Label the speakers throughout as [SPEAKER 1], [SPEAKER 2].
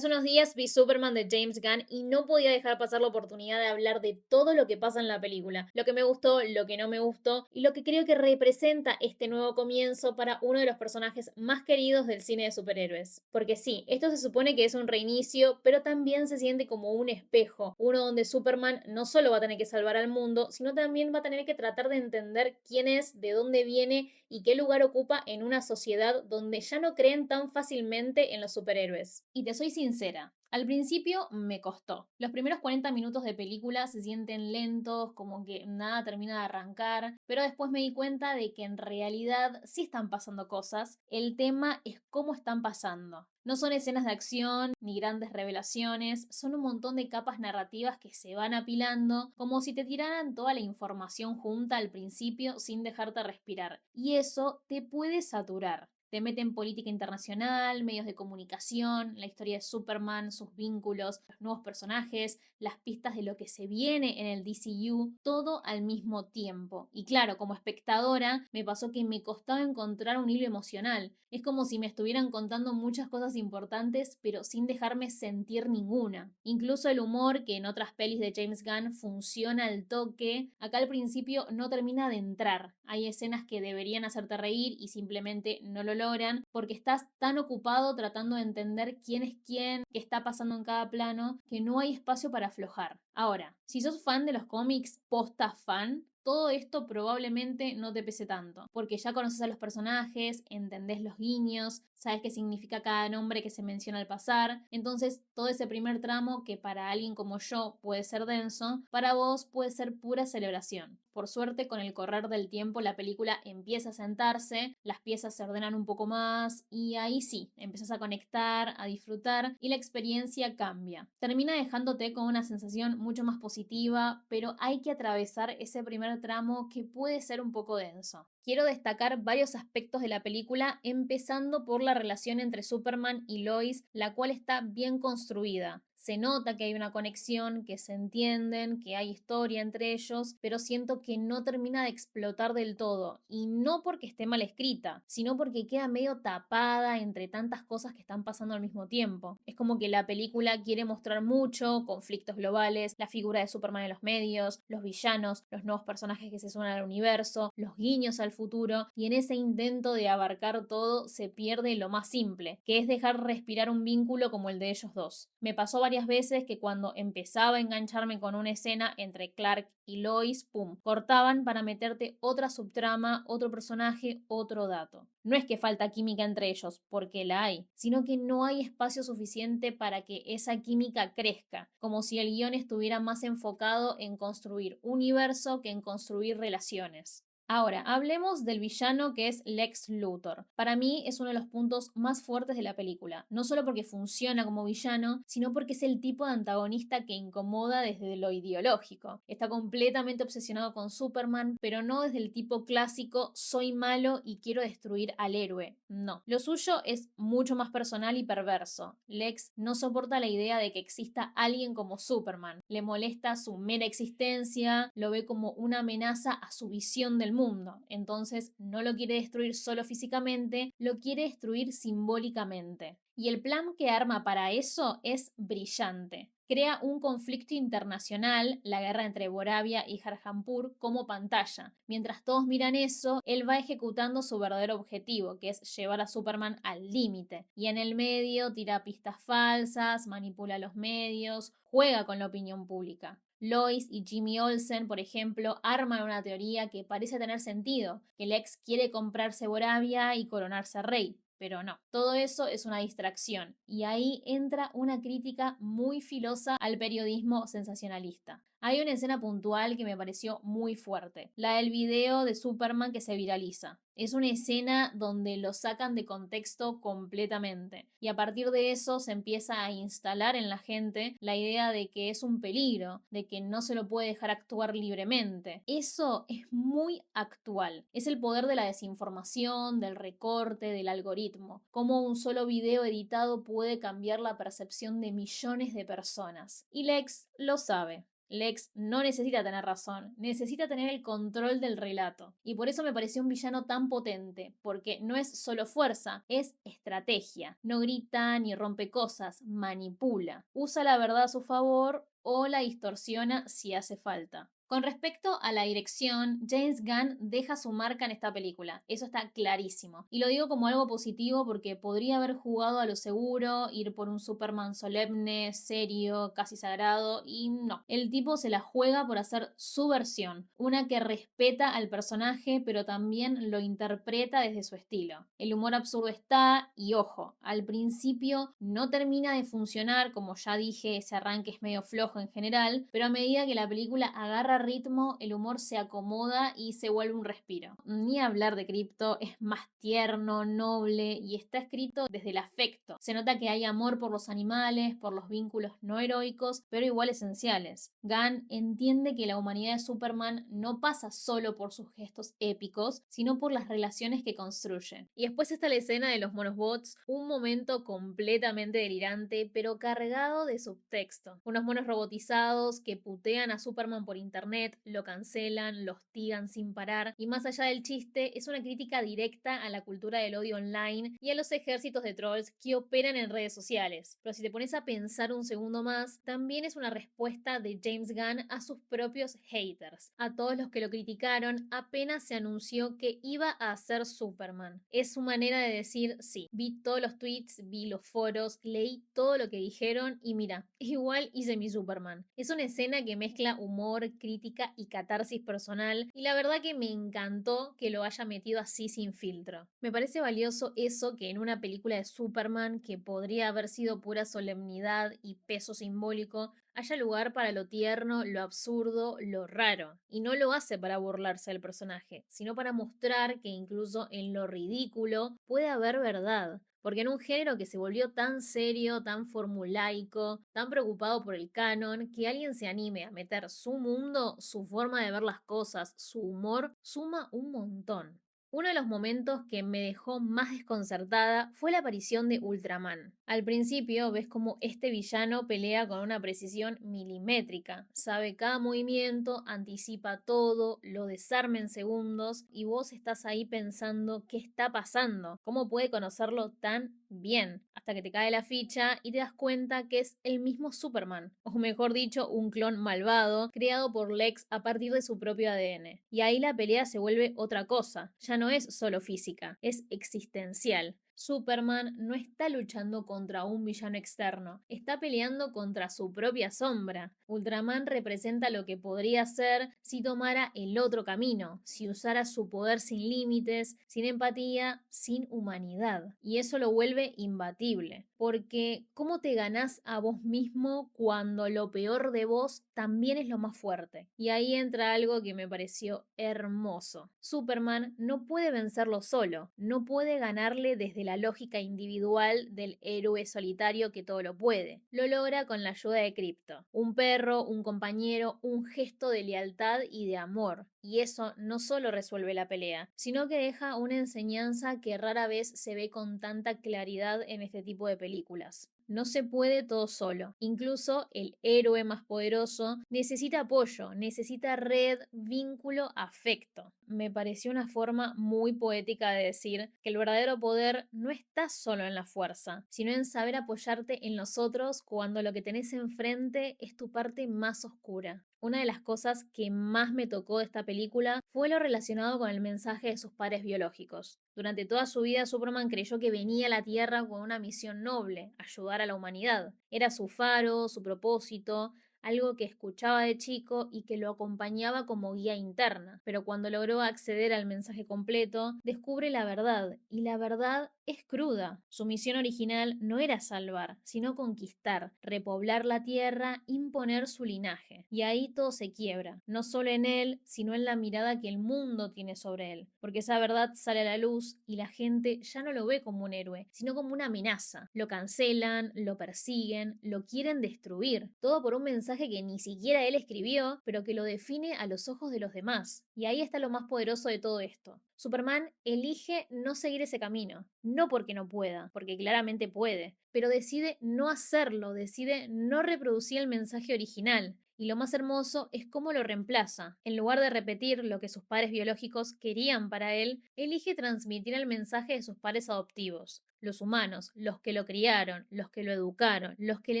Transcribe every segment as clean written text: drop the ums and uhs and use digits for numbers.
[SPEAKER 1] Hace unos días vi Superman de James Gunn y no podía dejar pasar la oportunidad de hablar de todo lo que pasa en la película, lo que me gustó, lo que no me gustó y lo que creo que representa este nuevo comienzo para uno de los personajes más queridos del cine de superhéroes. Porque sí, esto se supone que es un reinicio, pero también se siente como un espejo, uno donde Superman no solo va a tener que salvar al mundo, sino también va a tener que tratar de entender quién es, de dónde viene y qué lugar ocupa en una sociedad donde ya no creen tan fácilmente en los superhéroes. Y te soy sincera, al principio me costó. Los primeros 40 minutos de película se sienten lentos, como que nada termina de arrancar, pero después me di cuenta de que en realidad sí están pasando cosas. El tema es cómo están pasando. No son escenas de acción ni grandes revelaciones, son un montón de capas narrativas que se van apilando, como si te tiraran toda la información junta al principio sin dejarte respirar. Y eso te puede saturar. Te meten política internacional, medios de comunicación, la historia de Superman, sus vínculos, los nuevos personajes, las pistas de lo que se viene en el DCU, todo al mismo tiempo. Y claro, como espectadora, me pasó que me costaba encontrar un hilo emocional. Es como si me estuvieran contando muchas cosas importantes, pero sin dejarme sentir ninguna. Incluso el humor, que en otras pelis de James Gunn funciona al toque, acá al principio no termina de entrar. Hay escenas que deberían hacerte reír y simplemente no lo logran porque estás tan ocupado tratando de entender quién es quién, qué está pasando en cada plano, que no hay espacio para aflojar. Ahora, si sos fan de los cómics, posta fan, todo esto probablemente no te pese tanto, porque ya conoces a los personajes, entendés los guiños, sabes qué significa cada nombre que se menciona al pasar, entonces todo ese primer tramo que para alguien como yo puede ser denso, para vos puede ser pura celebración. Por suerte, con el correr del tiempo la película empieza a sentarse, las piezas se ordenan un poco más y ahí sí, empezás a conectar, a disfrutar y la experiencia cambia. Termina dejándote con una sensación mucho más positiva, pero hay que atravesar ese primer tramo que puede ser un poco denso. Quiero destacar varios aspectos de la película, empezando por la relación entre Superman y Lois, la cual está bien construida. Se nota que hay una conexión, que se entienden, que hay historia entre ellos, pero siento que no termina de explotar del todo. Y no porque esté mal escrita, sino porque queda medio tapada entre tantas cosas que están pasando al mismo tiempo. Es como que la película quiere mostrar mucho, conflictos globales, la figura de Superman en los medios, los villanos, los nuevos personajes que se suman al universo, los guiños al futuro, y en ese intento de abarcar todo se pierde lo más simple, que es dejar respirar un vínculo como el de ellos dos. Me pasó varias veces que cuando empezaba a engancharme con una escena entre Clark y Lois, pum, cortaban para meterte otra subtrama, otro personaje, otro dato. No es que falta química entre ellos, porque la hay, sino que no hay espacio suficiente para que esa química crezca, como si el guión estuviera más enfocado en construir universo que en construir relaciones. Ahora, hablemos del villano que es Lex Luthor. Para mí es uno de los puntos más fuertes de la película, no solo porque funciona como villano, sino porque es el tipo de antagonista que incomoda desde lo ideológico. Está completamente obsesionado con Superman, pero no desde el tipo clásico soy malo y quiero destruir al héroe. No, lo suyo es mucho más personal y perverso. Lex no soporta la idea de que exista alguien como Superman. Le molesta su mera existencia, lo ve como una amenaza a su visión del mundo. Entonces no lo quiere destruir solo físicamente, lo quiere destruir simbólicamente. Y el plan que arma para eso es brillante. Crea un conflicto internacional, la guerra entre Boravia y Harjampur, como pantalla. Mientras todos miran eso, él va ejecutando su verdadero objetivo, que es llevar a Superman al límite. Y en el medio tira pistas falsas, manipula los medios, juega con la opinión pública. Lois y Jimmy Olsen, por ejemplo, arman una teoría que parece tener sentido, que Lex quiere comprarse Boravia y coronarse rey. Pero no, todo eso es una distracción y ahí entra una crítica muy filosa al periodismo sensacionalista. Hay una escena puntual que me pareció muy fuerte, la del video de Superman que se viraliza. Es una escena donde lo sacan de contexto completamente y a partir de eso se empieza a instalar en la gente la idea de que es un peligro, de que no se lo puede dejar actuar libremente. Eso es muy actual. Es el poder de la desinformación, del recorte, del algoritmo. Cómo un solo video editado puede cambiar la percepción de millones de personas. Y Lex lo sabe. Lex no necesita tener razón, necesita tener el control del relato. Y por eso me pareció un villano tan potente, porque no es solo fuerza, es estrategia. No grita ni rompe cosas, manipula. Usa la verdad a su favor o la distorsiona si hace falta. Con respecto a la dirección, James Gunn deja su marca en esta película, eso está clarísimo. Y lo digo como algo positivo porque podría haber jugado a lo seguro, ir por un Superman solemne, serio, casi sagrado, y no. El tipo se la juega por hacer su versión, una que respeta al personaje pero también lo interpreta desde su estilo. El humor absurdo está, y ojo, al principio no termina de funcionar, como ya dije, ese arranque es medio flojo en general, pero a medida que la película agarra ritmo, el humor se acomoda y se vuelve un respiro. Ni hablar de Crypto, es más tierno, noble y está escrito desde el afecto. Se nota que hay amor por los animales, por los vínculos no heroicos, pero igual esenciales. Gunn entiende que la humanidad de Superman no pasa solo por sus gestos épicos, sino por las relaciones que construyen. Y después está la escena de los monosbots, un momento completamente delirante, pero cargado de subtexto. Unos monos robotizados que putean a Superman por internet, lo cancelan, lo hostigan sin parar, y más allá del chiste, es una crítica directa a la cultura del odio online y a los ejércitos de trolls que operan en redes sociales. Pero si te pones a pensar un segundo más, también es una respuesta de James Gunn a sus propios haters, a todos los que lo criticaron apenas se anunció que iba a hacer Superman. Es su manera de decir, sí, vi todos los tweets, vi los foros, leí todo lo que dijeron y mira, igual hice mi Superman. Es una escena que mezcla humor, crítica y catarsis personal y la verdad que me encantó que lo haya metido así sin filtro. Me parece valioso eso que en una película de Superman que podría haber sido pura solemnidad y peso simbólico, haya lugar para lo tierno, lo absurdo, lo raro. Y no lo hace para burlarse del personaje, sino para mostrar que incluso en lo ridículo puede haber verdad. Porque en un género que se volvió tan serio, tan formulaico, tan preocupado por el canon, que alguien se anime a meter su mundo, su forma de ver las cosas, su humor, suma un montón. Uno de los momentos que me dejó más desconcertada fue la aparición de Ultraman. Al principio ves como este villano pelea con una precisión milimétrica, sabe cada movimiento, anticipa todo, lo desarma en segundos y vos estás ahí pensando qué está pasando, cómo puede conocerlo tan bien, hasta que te cae la ficha y te das cuenta que es el mismo Superman, o mejor dicho, un clon malvado creado por Lex a partir de su propio ADN. Y ahí la pelea se vuelve otra cosa, ya no es solo física, es existencial. Superman no está luchando contra un villano externo, está peleando contra su propia sombra. Ultraman representa lo que podría ser si tomara el otro camino, si usara su poder sin límites, sin empatía, sin humanidad. Y eso lo vuelve imbatible, porque ¿cómo te ganás a vos mismo cuando lo peor de vos también es lo más fuerte? Y ahí entra algo que me pareció hermoso. Superman no puede vencerlo solo, no puede ganarle desde la lógica individual del héroe solitario que todo lo puede. Lo logra con la ayuda de Krypto, un perro, un compañero, un gesto de lealtad y de amor. Y eso no solo resuelve la pelea, sino que deja una enseñanza que rara vez se ve con tanta claridad en este tipo de películas. No se puede todo solo. Incluso el héroe más poderoso necesita apoyo, necesita red, vínculo, afecto. Me pareció una forma muy poética de decir que el verdadero poder no está solo en la fuerza, sino en saber apoyarte en los otros cuando lo que tenés enfrente es tu parte más oscura. Una de las cosas que más me tocó de esta película fue lo relacionado con el mensaje de sus padres biológicos. Durante toda su vida, Superman creyó que venía a la Tierra con una misión noble, ayudar a la humanidad. Era su faro, su propósito, algo que escuchaba de chico y que lo acompañaba como guía interna. Pero cuando logró acceder al mensaje completo, descubre la verdad, y la verdad es cruda. Su misión original no era salvar, sino conquistar, repoblar la tierra, imponer su linaje. Y ahí todo se quiebra, no solo en él, sino en la mirada que el mundo tiene sobre él. Porque esa verdad sale a la luz y la gente ya no lo ve como un héroe, sino como una amenaza. Lo cancelan, lo persiguen, lo quieren destruir. Todo por un mensaje que ni siquiera él escribió, pero que lo define a los ojos de los demás. Y ahí está lo más poderoso de todo esto. Superman elige no seguir ese camino, no porque no pueda, porque claramente puede, pero decide no hacerlo, decide no reproducir el mensaje original. Y lo más hermoso es cómo lo reemplaza. En lugar de repetir lo que sus padres biológicos querían para él, elige transmitir el mensaje de sus padres adoptivos, los humanos, los que lo criaron, los que lo educaron, los que le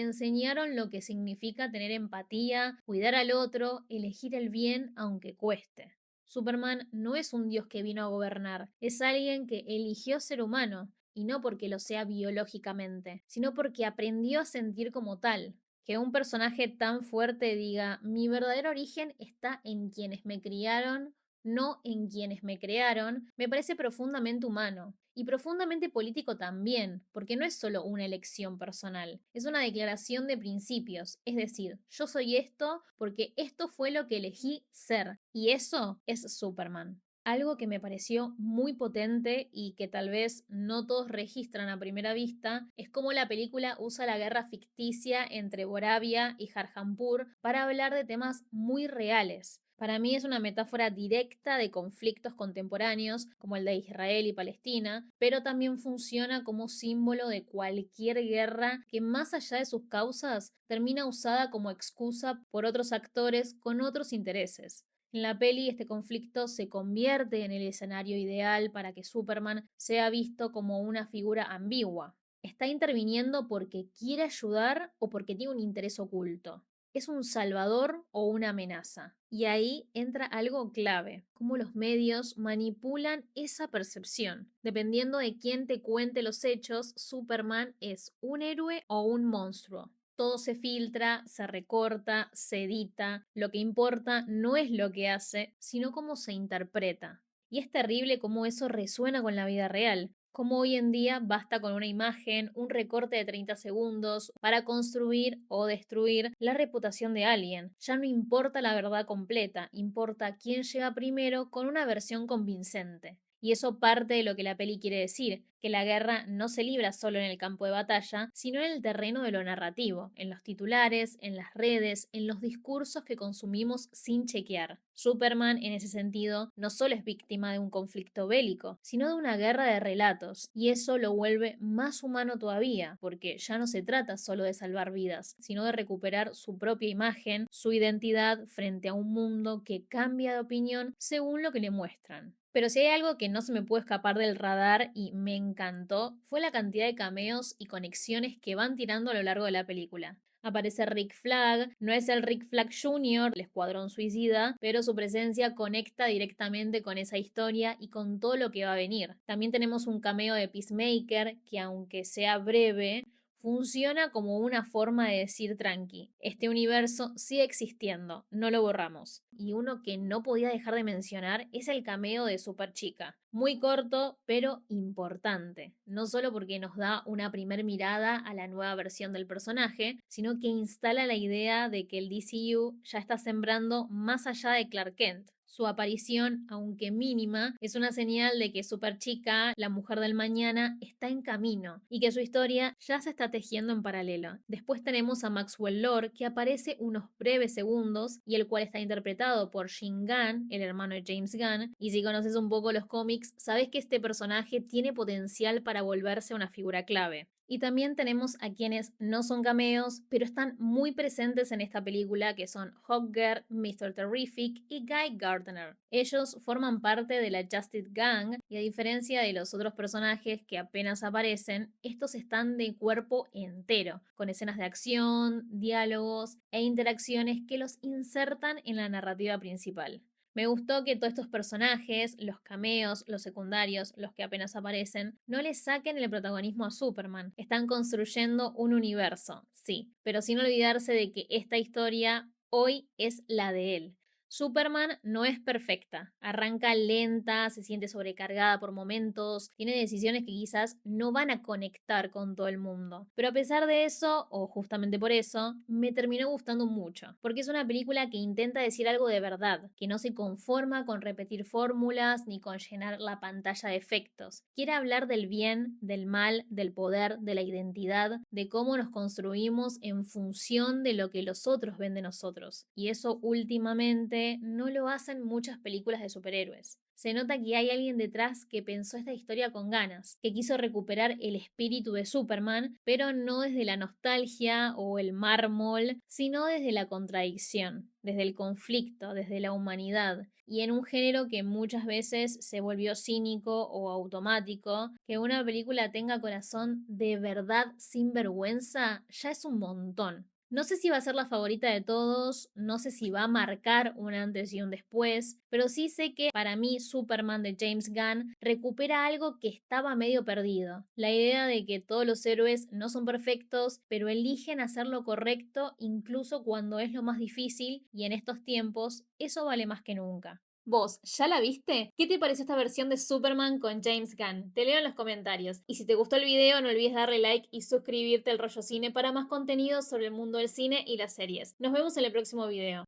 [SPEAKER 1] enseñaron lo que significa tener empatía, cuidar al otro, elegir el bien aunque cueste. Superman no es un dios que vino a gobernar, es alguien que eligió ser humano, y no porque lo sea biológicamente, sino porque aprendió a sentir como tal. Que un personaje tan fuerte diga, mi verdadero origen está en quienes me criaron, no en quienes me crearon, me parece profundamente humano. Y profundamente político también, porque no es solo una elección personal, es una declaración de principios, es decir, yo soy esto porque esto fue lo que elegí ser, y eso es Superman. Algo que me pareció muy potente y que tal vez no todos registran a primera vista es cómo la película usa la guerra ficticia entre Boravia y Harjampur para hablar de temas muy reales. Para mí es una metáfora directa de conflictos contemporáneos como el de Israel y Palestina, pero también funciona como símbolo de cualquier guerra que más allá de sus causas termina usada como excusa por otros actores con otros intereses. En la peli este conflicto se convierte en el escenario ideal para que Superman sea visto como una figura ambigua. ¿Está interviniendo porque quiere ayudar o porque tiene un interés oculto? ¿Es un salvador o una amenaza? Y ahí entra algo clave, cómo los medios manipulan esa percepción. Dependiendo de quién te cuente los hechos, Superman es un héroe o un monstruo. Todo se filtra, se recorta, se edita. Lo que importa no es lo que hace, sino cómo se interpreta. Y es terrible cómo eso resuena con la vida real. Como hoy en día basta con una imagen, un recorte de 30 segundos para construir o destruir la reputación de alguien. Ya no importa la verdad completa, importa quién llega primero con una versión convincente. Y eso parte de lo que la peli quiere decir, que la guerra no se libra solo en el campo de batalla, sino en el terreno de lo narrativo, en los titulares, en las redes, en los discursos que consumimos sin chequear. Superman, en ese sentido, no solo es víctima de un conflicto bélico, sino de una guerra de relatos, y eso lo vuelve más humano todavía, porque ya no se trata solo de salvar vidas, sino de recuperar su propia imagen, su identidad frente a un mundo que cambia de opinión según lo que le muestran. Pero si hay algo que no se me puede escapar del radar y me encantó, fue la cantidad de cameos y conexiones que van tirando a lo largo de la película. Aparece Rick Flag, no es el Rick Flag Jr., el Escuadrón Suicida, pero su presencia conecta directamente con esa historia y con todo lo que va a venir. También tenemos un cameo de Peacemaker, que aunque sea breve, funciona como una forma de decir tranqui, este universo sigue existiendo, no lo borramos. Y uno que no podía dejar de mencionar es el cameo de Superchica. Muy corto, pero importante. No solo porque nos da una primer mirada a la nueva versión del personaje, sino que instala la idea de que el DCU ya está sembrando más allá de Clark Kent. Su aparición, aunque mínima, es una señal de que Superchica, la mujer del mañana, está en camino y que su historia ya se está tejiendo en paralelo. Después tenemos a Maxwell Lord, que aparece unos breves segundos y el cual está interpretado por Shin Gunn, el hermano de James Gunn. Y si conoces un poco los cómics, sabes que este personaje tiene potencial para volverse una figura clave. Y también tenemos a quienes no son cameos, pero están muy presentes en esta película, que son Hawkgirl, Mr. Terrific y Guy Gardner. Ellos forman parte de la Justice Gang y a diferencia de los otros personajes que apenas aparecen, estos están de cuerpo entero, con escenas de acción, diálogos e interacciones que los insertan en la narrativa principal. Me gustó que todos estos personajes, los cameos, los secundarios, los que apenas aparecen, no le saquen el protagonismo a Superman. Están construyendo un universo, sí, pero sin olvidarse de que esta historia hoy es la de él. Superman no es perfecta, arranca lenta, se siente sobrecargada por momentos, tiene decisiones que quizás no van a conectar con todo el mundo. Pero a pesar de eso, o justamente por eso, me terminó gustando mucho, porque es una película que intenta decir algo de verdad, que no se conforma con repetir fórmulas ni con llenar la pantalla de efectos. Quiere hablar del bien, del mal, del poder, de la identidad, de cómo nos construimos en función de lo que los otros ven de nosotros. Y eso últimamente no lo hacen muchas películas de superhéroes. Se nota que hay alguien detrás que pensó esta historia con ganas, que quiso recuperar el espíritu de Superman, pero no desde la nostalgia o el mármol, sino desde la contradicción, desde el conflicto, desde la humanidad, y en un género que muchas veces se volvió cínico o automático. Que una película tenga corazón de verdad sin vergüenza ya es un montón. No sé si va a ser la favorita de todos, no sé si va a marcar un antes y un después, pero sí sé que para mí Superman de James Gunn recupera algo que estaba medio perdido. La idea de que todos los héroes no son perfectos, pero eligen hacer lo correcto incluso cuando es lo más difícil, y en estos tiempos eso vale más que nunca. ¿Vos ya la viste? ¿Qué te pareció esta versión de Superman con James Gunn? Te leo en los comentarios. Y si te gustó el video, no olvides darle like y suscribirte al Rollo Cine para más contenido sobre el mundo del cine y las series. Nos vemos en el próximo video.